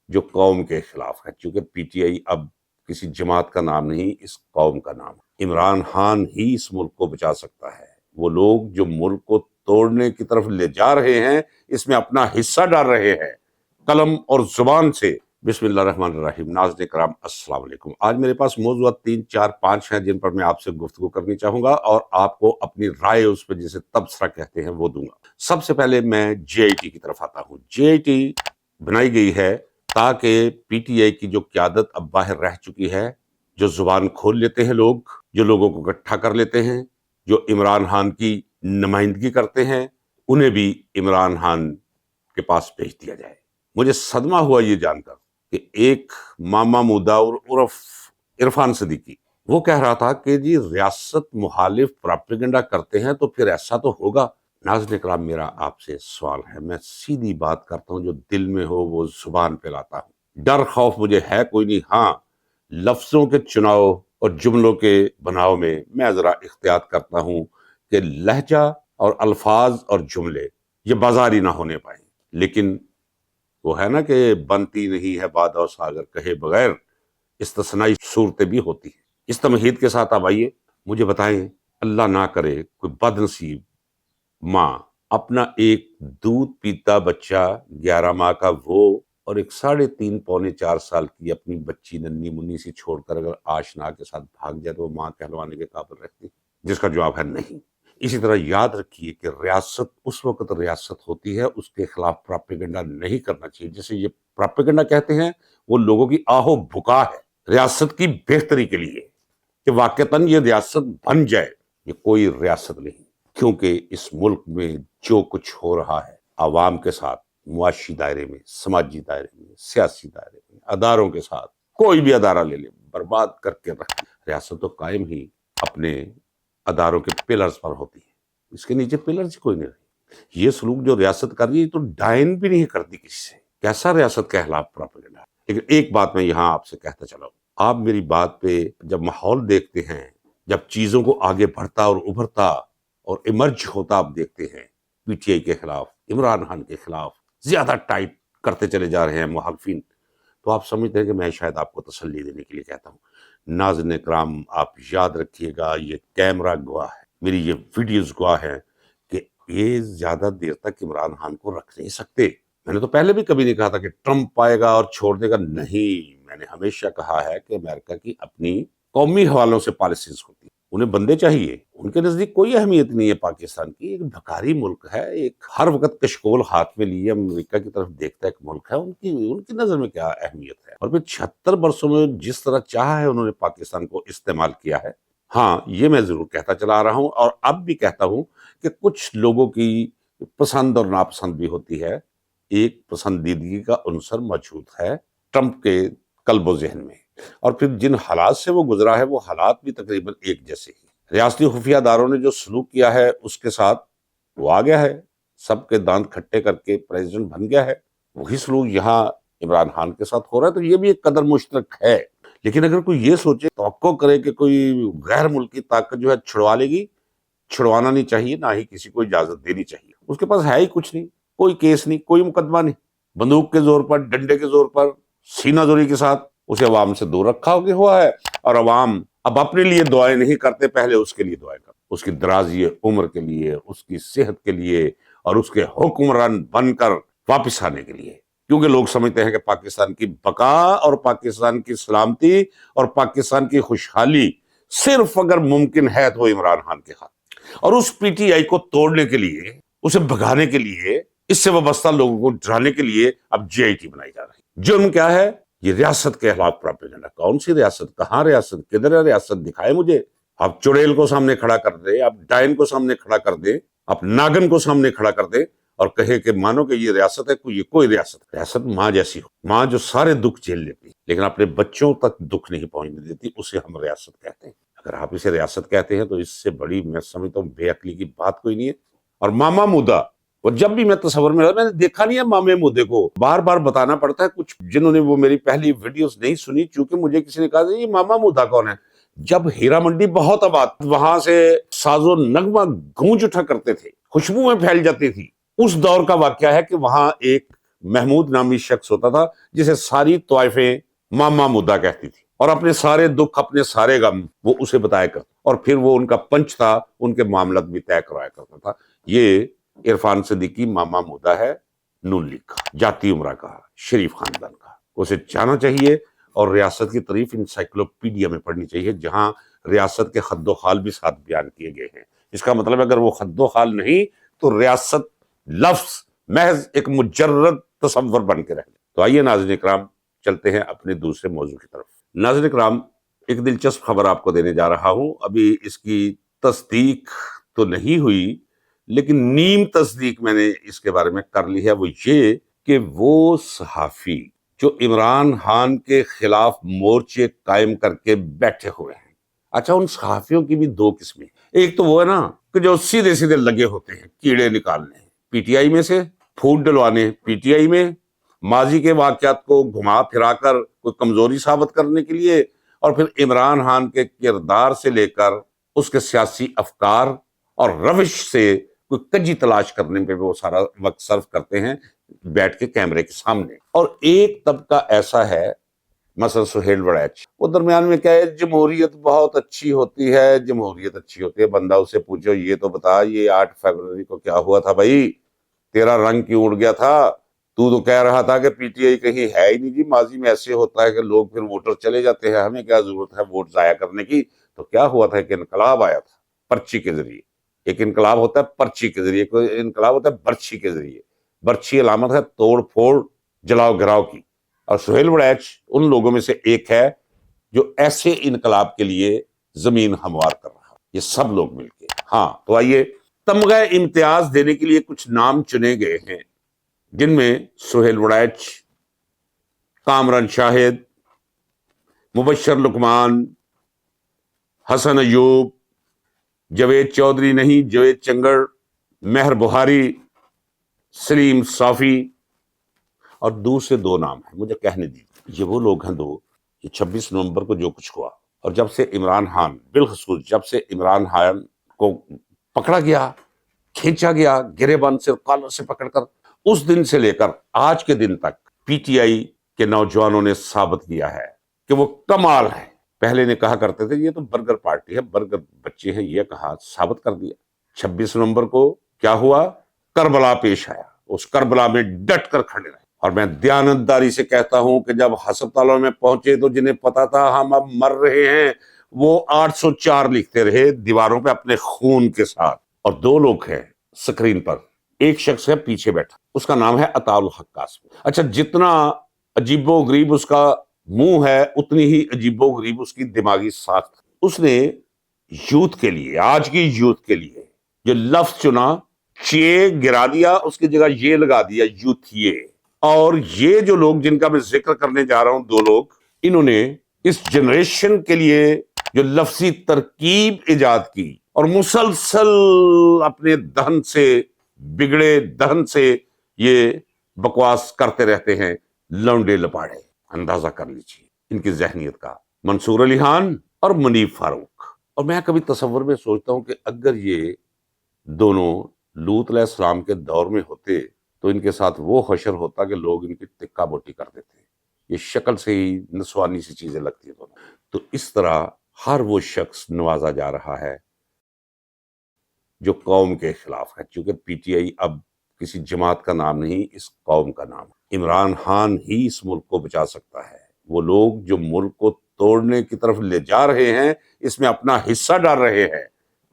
جو قوم کے خلاف ہے، چونکہ پی ٹی آئی اب کسی جماعت کا نام نہیں، اس قوم کا نام ہے۔ عمران خان ہی اس ملک کو بچا سکتا ہے۔ وہ لوگ جو ملک کو توڑنے کی طرف لے جا رہے ہیں، اس میں اپنا حصہ ڈال رہے ہیں قلم اور زبان سے۔ بسم اللہ الرحمن الرحیم۔ ناظرین کرام السلام علیکم۔ آج میرے پاس موضوعات 3 4 5 ہیں جن پر میں آپ سے گفتگو کرنی چاہوں گا اور آپ کو اپنی رائے اس پہ جسے تبصرہ کہتے ہیں وہ دوں گا۔ سب سے پہلے میں جے آئی ٹی کی طرف آتا ہوں۔ جے آئی ٹی بنائی گئی ہے تاکہ پی ٹی آئی کی جو قیادت اب باہر رہ چکی ہے، جو زبان کھول لیتے ہیں لوگ، جو لوگوں کو اکٹھا کر لیتے ہیں، جو عمران خان کی نمائندگی کرتے ہیں، انہیں بھی عمران خان کے پاس بھیج دیا جائے۔ مجھے صدمہ ہوا یہ جان کر کہ ایک ماما مودا عرف عرفان صدیقی وہ کہہ رہا تھا کہ جی ریاست مخالف پراپیگنڈا کرتے ہیں تو پھر ایسا تو ہوگا۔ ناظرین کرام، میرا آپ سے سوال ہے، میں سیدھی بات کرتا ہوں، جو دل میں ہو وہ زبان پہ لاتا ہوں۔ ڈر خوف مجھے ہے کوئی نہیں، ہاں لفظوں کے چناؤ اور جملوں کے بناؤ میں ذرا احتیاط کرتا ہوں کہ لہجہ اور الفاظ اور جملے یہ بازاری نہ ہونے پائیں۔ لیکن وہ ہے نا کہ بنتی نہیں ہے باد و ساگر کہے بغیر، استثنائی صورتیں بھی ہوتی ہیں۔ اس تمہید کے ساتھ اب آئیے مجھے بتائیں، اللہ نہ کرے کوئی بد نصیب ماں اپنا ایک دودھ پیتا بچہ 11 ماہ کا وہ اور ایک 3.5 پونے 4 سال کی اپنی بچی ننھی منی سی چھوڑ کر اگر آشنا کے ساتھ بھاگ جائے تو وہ ماں کہلوانے کے قابل رہتی؟ جس کا جواب ہے نہیں۔ اسی طرح یاد رکھیے کہ ریاست اس وقت ریاست ہوتی ہے، اس کے خلاف پراپیگنڈا نہیں کرنا چاہیے۔ جسے یہ پراپیگنڈا کہتے ہیں وہ لوگوں کی آہو بھکا ہے ریاست کی بہتری کے لیے کہ واقعتاً یہ ریاست بن جائے۔ یہ کوئی ریاست نہیں، کیونکہ اس ملک میں جو کچھ ہو رہا ہے عوام کے ساتھ، معاشی دائرے میں، سماجی دائرے میں، سیاسی دائرے میں، اداروں کے ساتھ، کوئی بھی ادارہ لے لے، برباد کر کے رکھ۔ ریاست تو قائم ہی اپنے اداروں کے پلرز پر ہوتی ہے، اس کے نیچے پلرز کوئی نہیں رہی۔ یہ سلوک جو ریاست کر رہی ہے تو ڈائن بھی نہیں کرتی کسی سے، کیسا ریاست کے خلاف پراپیگنڈا۔ لیکن ایک بات میں یہاں آپ سے کہتا چلا ہوں، آپ میری بات پہ جب ماحول دیکھتے ہیں، جب چیزوں کو آگے بڑھتا اور ابھرتا اور ایمرج ہوتا آپ دیکھتے ہیں، پی ٹی آئی کے خلاف، عمران خان کے خلاف زیادہ ٹائٹ کرتے چلے جا رہے ہیں مخالفین، تو آپ سمجھتے ہیں کہ میں شاید آپ کو تسلی دینے کے لیے کہتا ہوں۔ ناظرین کرام، آپ یاد رکھیے گا، یہ کیمرہ گواہ ہے، میری یہ ویڈیوز گواہ ہیں کہ یہ زیادہ دیر تک عمران خان کو رکھ نہیں سکتے۔ میں نے تو پہلے بھی کبھی نہیں کہا تھا کہ ٹرمپ آئے گا اور چھوڑ دے گا، نہیں، میں نے ہمیشہ کہا ہے کہ امریکہ کی اپنی قومی حوالوں سے پالیسیز ہوتی ہیں، انہیں بندے چاہیے، ان کے نزدیک کوئی اہمیت نہیں ہے پاکستان کی، ایک بھکاری ملک ہے، ایک ہر وقت کشکول ہاتھ میں لیے امریکہ کی طرف دیکھتا ایک ملک ہے، ان کی نظر میں کیا اہمیت ہے؟ اور پھر 76 برسوں میں جس طرح چاہا ہے انہوں نے پاکستان کو استعمال کیا ہے۔ ہاں یہ میں ضرور کہتا چلا آ رہا ہوں اور اب بھی کہتا ہوں کہ کچھ لوگوں کی پسند اور ناپسند بھی ہوتی ہے، ایک پسندیدگی کا عنصر موجود ہے ٹرمپ کے قلب و ذہن میں، اور پھر جن حالات سے وہ گزرا ہے وہ حالات بھی تقریباً ایک جیسے ہی۔ ریاستی خفیہ اداروں نے جو سلوک کیا ہے اس کے ساتھ وہ آ گیا ہے، سب کے دانت کھٹے کر کے پریزیڈنٹ بن گیا ہے، وہی سلوک یہاں عمران خان کے ساتھ ہو رہا ہے، تو یہ بھی ایک قدر مشترک ہے۔ لیکن اگر کوئی یہ سوچے، توقع کرے کہ کوئی غیر ملکی طاقت جو ہے چھڑوا لے گی، چھڑوانا نہیں چاہیے، نہ ہی کسی کو اجازت دینی چاہیے۔ اس کے پاس ہے ہی کچھ نہیں، کوئی کیس نہیں، کوئی مقدمہ نہیں، بندوق کے زور پر، ڈنڈے کے زور پر، سینہ زوری کے ساتھ اسے عوام سے دور رکھا ہوا ہے، اور عوام اب اپنے لیے دعائیں نہیں کرتے، پہلے اس کے لیے دعائیں کرتے، اس کی درازی عمر کے لیے، اس کی صحت کے لیے، اور اس کے حکمران بن کر واپس آنے کے لیے، کیونکہ لوگ سمجھتے ہیں کہ پاکستان کی بقا اور پاکستان کی سلامتی اور پاکستان کی خوشحالی صرف اگر ممکن ہے تو عمران خان کے ہاتھ، اور اس پی ٹی آئی کو توڑنے کے لیے، اسے بھگانے کے لیے، اس سے وابستہ لوگوں کو ڈرانے کے لیے اب جے آئی ٹی بنائی جا رہی ہے۔ جرم کیا ہے؟ یہ ریاست کے خلاف پراپیگنڈا۔ کون سی ریاست؟ کہاں ریاست؟ کدھر ہے ریاست؟ دکھائے مجھے۔ آپ چڑیل کو سامنے کھڑا کر دیں، آپ ڈائن کو سامنے کھڑا کر دیں، آپ ناگن کو سامنے کھڑا کر دیں اور کہے کہ مانو کہ یہ ریاست ہے، کوئی ریاست ماں جیسی ہو، ماں جو سارے دکھ جھیل لیتی لیکن اپنے بچوں تک دکھ نہیں پہنچنے دیتی، اسے ہم ریاست کہتے ہیں۔ اگر آپ اسے ریاست کہتے ہیں تو اس سے بڑی میں سمجھتا ہوں بے عقلی کی بات کوئی نہیں ہے۔ اور ماما مودا، اور جب بھی میں تصور میں نے دیکھا نہیں ہے مامے مودے کو، بار بار بتانا پڑتا ہے، کچھ جنہوں نے وہ میری پہلی ویڈیوز نہیں سنی، چونکہ مجھے کسی نے کہا یہ ماما مودا کون ہے؟ جب ہیرا منڈی بہت آباد، وہاں سے ساز و نغمہ گونج اٹھا کرتے تھے، خوشبوئیں پھیل جاتی تھی، اس دور کا واقعہ ہے کہ وہاں ایک محمود نامی شخص ہوتا تھا جسے ساری طائفیں ماما مدعا کہتی تھی، اور اپنے سارے دکھ، اپنے سارے غم وہ اسے بتایا کرتا، اور پھر وہ ان کا پنچ تھا، ان کے معاملات بھی طے کرایا کرتا تھا۔ یہ عرفان صدیقی ماما مدعا ہے، نون لیگ کا، جاتی عمرہ کا، شریف خاندان کا۔ اسے جانا چاہیے اور ریاست کی تعریف انسائکلوپیڈیا میں پڑھنی چاہیے، جہاں ریاست کے خد و خال بھی ساتھ بیان کیے گئے ہیں۔ اس کا مطلب اگر وہ خد و خال نہیں تو ریاست لفظ محض ایک مجرد تصور بن کے رہ گئے۔ تو آئیے ناظرین کرام چلتے ہیں اپنے دوسرے موضوع کی طرف۔ ناظرین کرام، ایک دلچسپ خبر آپ کو دینے جا رہا ہوں، ابھی اس کی تصدیق تو نہیں ہوئی لیکن نیم تصدیق میں نے اس کے بارے میں کر لی ہے۔ وہ یہ کہ وہ صحافی جو عمران خان کے خلاف مورچے قائم کر کے بیٹھے ہوئے ہیں، اچھا ان صحافیوں کی بھی دو قسمیں، ایک تو وہ ہے نا کہ جو سیدھے سیدھے لگے ہوتے ہیں کیڑے نکالنے پی ٹی آئی میں سے، پھوٹ ڈلوانے پی ٹی آئی میں، ماضی کے واقعات کو گھما پھرا کر کوئی کمزوری ثابت کرنے کے لیے، اور پھر عمران خان کے کردار سے لے کر اس کے سیاسی افکار اور روش سے کوئی کجی تلاش کرنے پہ وہ سارا وقت صرف کرتے ہیں بیٹھ کے کیمرے کے سامنے۔ اور ایک طبقہ ایسا ہے، مثلا سہیل وڑیچ، وہ درمیان میں کہے جمہوریت بہت اچھی ہوتی ہے، جمہوریت اچھی ہوتی ہے۔ بندہ اسے پوچھو یہ تو بتا، یہ 8 فروری کو کیا ہوا تھا بھائی؟ تیرا رنگ کیوں اڑ گیا تھا؟ تو کہہ رہا تھا کہ پی ٹی آئی کہیں ہے ہی نہیں جی، ماضی میں ایسے ہوتا ہے کہ لوگ پھر ووٹر چلے جاتے ہیں، ہمیں کیا ضرورت ہے ووٹ ضائع کرنے کی؟ تو کیا ہوا تھا؟ ایک انقلاب آیا تھا پرچی کے ذریعے۔ ایک انقلاب ہوتا ہے پرچی کے ذریعے، کوئی انقلاب ہوتا ہے برچی کے ذریعے۔ برچی علامت ہے توڑ پھوڑ، جلاؤ گراؤ کی، اور سہیل وڑیچ ان لوگوں میں سے ایک ہے جو ایسے انقلاب کے لیے زمین ہموار کر رہا ہے۔ یہ سب لوگ مل کے۔ ہاں تو آئیے تمغہ امتیاز دینے کے لیے کچھ نام چنے گئے ہیں، جن میں سہیل وڑیچ، کامران شاہد، مبشر لقمان، حسن ایوب، جاوید چودھری نہیں جاوید چنگڑ، مہر بہاری، سلیم صافی، اور دوسرے دو نام ہیں مجھے کہنے دیجیے۔ یہ وہ لوگ ہیں دو، یہ 26 نومبر کو جو کچھ ہوا، اور جب سے عمران خان، بالخصوص جب سے عمران خان کو پکڑا گیا، کھینچا گیا گریبان سے، کالر سے پکڑ کر، اس دن سے لے کر آج کے دن تک پی ٹی آئی کے نوجوانوں نے ثابت کیا ہے کہ وہ کمال ہے۔ پہلے نے کہا کرتے تھے یہ تو برگر پارٹی ہے، برگر بچے ہیں، یہ کہا ثابت کر دیا۔ 26 نومبر کو کیا ہوا؟ کربلا پیش آیا، اس کربلا میں ڈٹ کر کھڑے رہے۔ اور میں دیانتداری سے کہتا ہوں کہ جب ہسپتالوں میں پہنچے تو جنہیں پتا تھا ہم اب مر رہے ہیں، وہ 804 لکھتے رہے دیواروں پہ اپنے خون کے ساتھ۔ اور دو لوگ ہیں سکرین پر، ایک شخص ہے پیچھے بیٹھا، اس کا نام ہے عطاء الحق قاسمی۔ اچھا، جتنا عجیب و غریب اس کا منہ ہے اتنی ہی عجیب و غریب اس کی دماغی ساخت۔ اس نے یوتھ کے لیے، آج کی یوتھ کے لیے جو لفظ چنا، چے گرا دیا، اس کی جگہ یہ لگا دیا، یوتھیے۔ اور یہ جو لوگ جن کا میں ذکر کرنے جا رہا ہوں، دو لوگ، انہوں نے اس جنریشن کے لیے جو لفظی ترکیب ایجاد کی اور مسلسل اپنے دہن سے، بگڑے دہن سے یہ بکواس کرتے رہتے ہیں، لونڈے لپاڑے۔ اندازہ کر لیجیے ان کی ذہنیت کا۔ منصور علی خان اور منیب فاروق۔ اور میں کبھی تصور میں سوچتا ہوں کہ اگر یہ دونوں لوط علیہ السلام کے دور میں ہوتے تو ان کے ساتھ وہ حشر ہوتا کہ لوگ ان کی ٹکا بوٹی کر دیتے۔ یہ شکل سے ہی نسوانی سی چیزیں لگتی ہیں دونوں۔ تو اس طرح ہر وہ شخص نوازا جا رہا ہے جو قوم کے خلاف ہے، چونکہ پی ٹی آئی اب کسی جماعت کا نام نہیں، اس قوم کا نام ہے۔ عمران خان ہی اس ملک کو بچا سکتا ہے۔ وہ لوگ جو ملک کو توڑنے کی طرف لے جا رہے ہیں، اس میں اپنا حصہ ڈال رہے ہیں،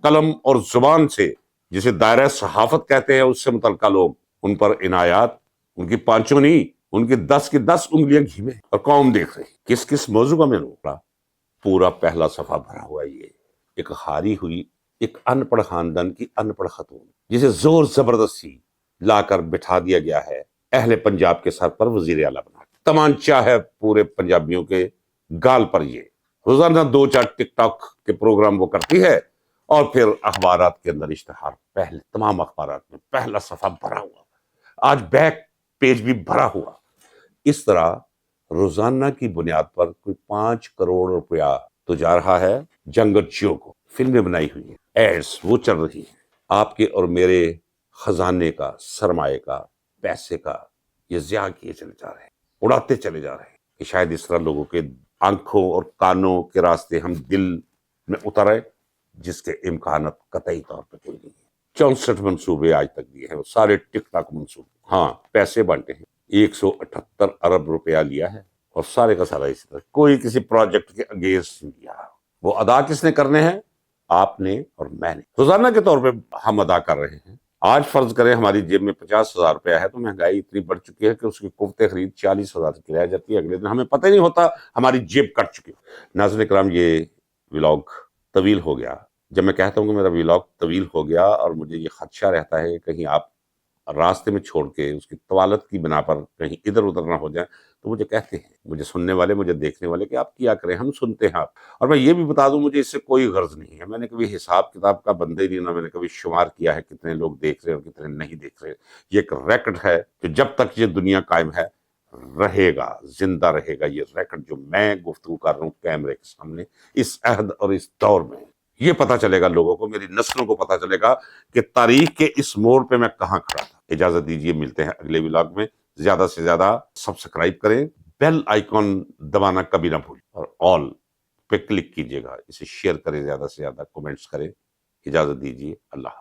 قلم اور زبان سے، جسے دائرہ صحافت کہتے ہیں، اس سے متعلقہ لوگ، ان پر عنایات، ان کی پانچوں نہیں، ان کی 10 کی 10 انگلیاں گھی میں، اور قوم دیکھ رہی۔ کس کس موضوع کا میں روکا؟ پورا پہلا صفحہ بھرا ہوا ہے۔ یہ ایک ہاری ہوئی، ایک ان پڑھ خاندان کی ان پڑھ خاتون، جسے زور زبردستی لا کر بٹھا دیا گیا ہے اہل پنجاب کے سر پر وزیر اعلیٰ بنا کے۔ تمانچہ ہے پورے پنجابیوں کے گال پر۔ یہ روزانہ 2-4 ٹک ٹاک کے پروگرام وہ کرتی ہے، اور پھر اخبارات کے اندر اشتہار، پہلے تمام اخبارات میں پہلا صفحہ بھرا ہوا، آج بیک پیج بھی بھرا ہوا۔ اس طرح روزانہ کی بنیاد پر کوئی 5 کروڑ روپیہ تو جا رہا ہے جنگجوؤں کو۔ فلمیں بنائی ہوئی ہیں، ایڈز وہ چل رہی ہیں، آپ کے اور میرے خزانے کا، سرمایے کا، پیسے کا یہ ضیاع کیے چلے جا رہے ہیں، اڑاتے چلے جا رہے ہیں کہ شاید اس طرح لوگوں کے آنکھوں اور کانوں کے راستے ہم دل میں اترے، جس کے امکانات قطعی طور پہ کوئی نہیں ہے۔ 64 منصوبے آج تک دیے ہیں، وہ سارے ٹک ٹاک منصوبے، ہاں پیسے بانٹے ہیں، 178 ارب روپیہ لیا ہے، اور سارے کا سارا اسی طرح، کوئی کسی پروجیکٹ کے اگینسٹ نہیں لیا۔ وہ ادا کس نے کرنے ہیں؟ آپ نے اور میں نے، روزانہ کے طور پہ ہم ادا کر رہے ہیں۔ آج فرض کریں ہماری جیب میں 50,000 روپیہ ہے، تو مہنگائی اتنی بڑھ چکی ہے کہ اس کی قوت خرید 40,000 کی رہ جاتی ہے، اگلے دن ہمیں پتہ ہی نہیں ہوتا ہماری جیب کٹ چکی۔ ناظرین کرام، یہ ولاگ طویل ہو گیا۔ جب میں کہتا ہوں کہ میرا ولاگ طویل ہو گیا اور مجھے یہ خدشہ رہتا ہے کہ کہیں آپ راستے میں چھوڑ کے اس کی طوالت کی بنا پر کہیں ادھر ادھر نہ ہو جائیں، تو مجھے کہتے ہیں، مجھے سننے والے، مجھے دیکھنے والے، کہ آپ کیا کریں، ہم سنتے ہیں آپ۔ اور میں یہ بھی بتا دوں، مجھے اس سے کوئی غرض نہیں ہے، میں نے کبھی حساب کتاب کا بندہ ہی نہیں، نہ میں نے کبھی شمار کیا ہے کتنے لوگ دیکھ رہے ہیں اور کتنے نہیں دیکھ رہے۔ یہ ایک ریکٹ ہے جو جب تک یہ دنیا قائم ہے رہے گا، زندہ رہے گا۔ یہ ریکٹ جو میں گفتگو کر رہا ہوں کیمرے کے سامنے، اس عہد اور اس دور میں، یہ پتا چلے گا لوگوں کو، میری نسلوں کو پتا چلے گا کہ تاریخ کے اس موڑ پہ میں کہاں کھڑا تھا۔ اجازت دیجیے، ملتے ہیں اگلے ولاگ میں۔ زیادہ سے زیادہ سبسکرائب کریں، بیل آئیکن دبانا کبھی نہ بھولیں، اور آل پہ کلک کیجئے گا، اسے شیئر کریں، زیادہ سے زیادہ کومنٹس کریں۔ اجازت دیجیے، اللہ حافظ۔